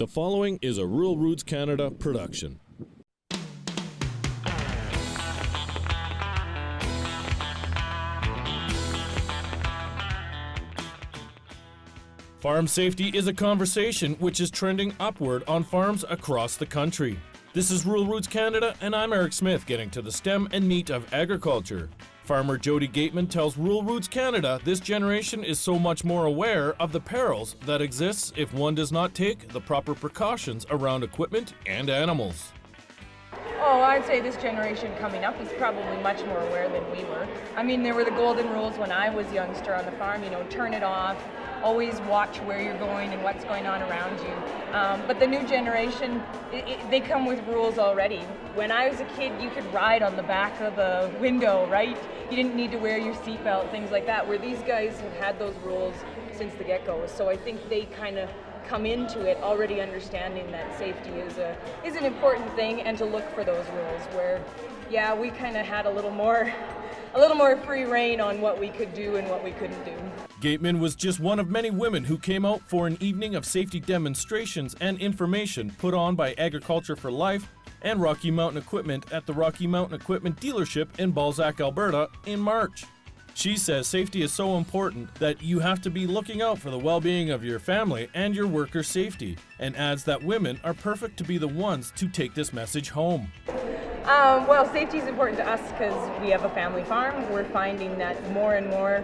The following is a Rural Roots Canada production. Farm safety is a conversation which is trending upward on farms across the country. This is Rural Roots Canada, and I'm Eric Smith, getting to the stem and meat of agriculture. Farmer Jody Gateman tells Rural Roots Canada this generation is so much more aware of the perils that exists if one does not take the proper precautions around equipment and animals. Oh, I'd say this generation coming up is probably much more aware than we were. I mean, there were the golden rules when I was a youngster on the farm, turn it off, always watch where you're going and what's going on around you. But the new generation, they come with rules already. When I was a kid, you could ride on the back of the window, right? You didn't need to wear your seatbelt, things like that, where these guys have had those rules since the get-go. So I think they kind of come into it already understanding that safety is an important thing, and to look for those rules where, yeah, we kind of had a little more free reign on what we could do and what we couldn't do. Gateman was just one of many women who came out for an evening of safety demonstrations and information put on by Agriculture for Life and Rocky Mountain Equipment at the Rocky Mountain Equipment dealership in Balzac, Alberta in March. She says safety is so important that you have to be looking out for the well-being of your family and your workers' safety, and adds that women are perfect to be the ones to take this message home. Well, safety is important to us because we have a family farm. We're finding that more and more,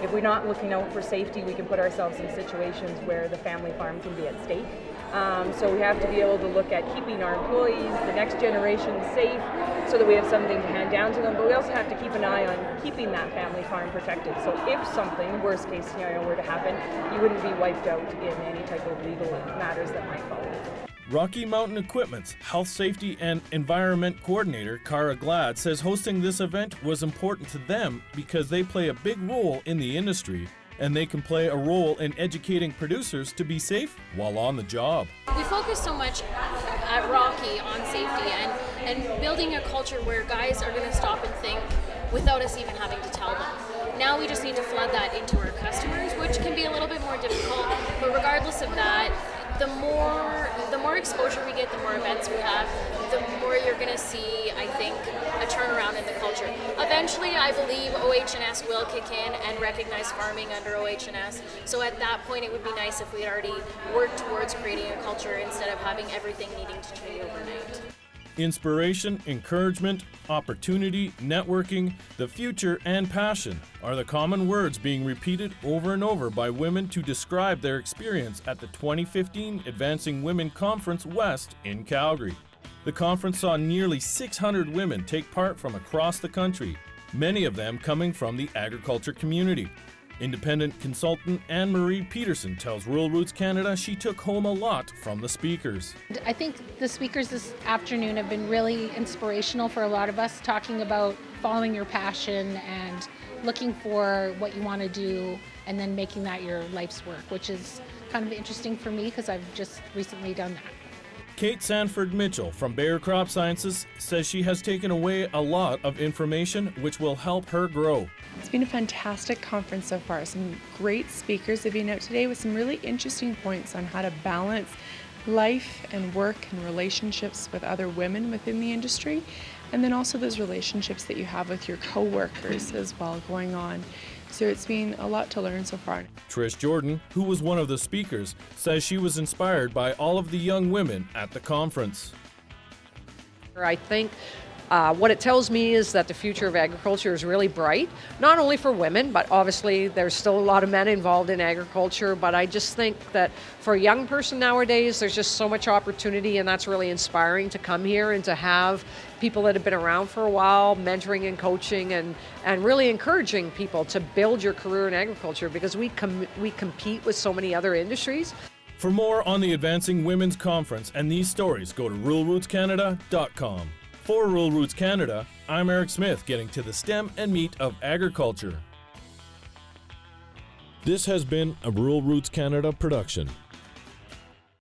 if we're not looking out for safety, we can put ourselves in situations where the family farm can be at stake. So we have to be able to look at keeping our employees, the next generation, safe, so that we have something to hand down to them. But we also have to keep an eye on keeping that family farm protected. So if something, worst case scenario, were to happen, you wouldn't be wiped out in any type of legal matters that might follow. Rocky Mountain Equipment's Health, Safety and Environment Coordinator, Cara Glad, says hosting this event was important to them because they play a big role in the industry, and they can play a role in educating producers to be safe while on the job. We focus so much at Rocky on safety and building a culture where guys are going to stop and think without us even having to tell them. Now we just need to flood that into our customers, which can be a little bit more difficult, but regardless of that, the more exposure we get, the more events we have, the more you're going to see, I think, a turnaround in the culture. Eventually, I believe OH&S will kick in and recognize farming under OH&S. So at that point, it would be nice if we had already worked towards creating a culture instead of having everything needing to change overnight. Inspiration, encouragement, opportunity, networking, the future, and passion are the common words being repeated over and over by women to describe their experience at the 2015 Advancing Women Conference West in Calgary. The conference saw nearly 600 women take part from across the country, many of them coming from the agriculture community. Independent consultant Anne-Marie Peterson tells Rural Roots Canada she took home a lot from the speakers. I think the speakers this afternoon have been really inspirational for a lot of us, talking about following your passion and looking for what you want to do and then making that your life's work, which is kind of interesting for me because I've just recently done that. Kate Sanford Mitchell from Bayer Crop Sciences says she has taken away a lot of information which will help her grow. It's been a fantastic conference so far. Some great speakers have been out today with some really interesting points on how to balance life and work and relationships with other women within the industry, and then also those relationships that you have with your co-workers as well going on. So it's been a lot to learn so far. Trish Jordan, who was one of the speakers, says she was inspired by all of the young women at the conference. I think what it tells me is that the future of agriculture is really bright, not only for women, but obviously there's still a lot of men involved in agriculture, but I just think that for a young person nowadays, there's just so much opportunity, and that's really inspiring to come here and to have people that have been around for a while, mentoring and coaching and really encouraging people to build your career in agriculture, because we compete with so many other industries. For more on the Advancing Women's Conference and these stories, go to ruralrootscanada.com. For Rural Roots Canada, I'm Eric Smith, getting to the stem and meat of agriculture. This has been a Rural Roots Canada production.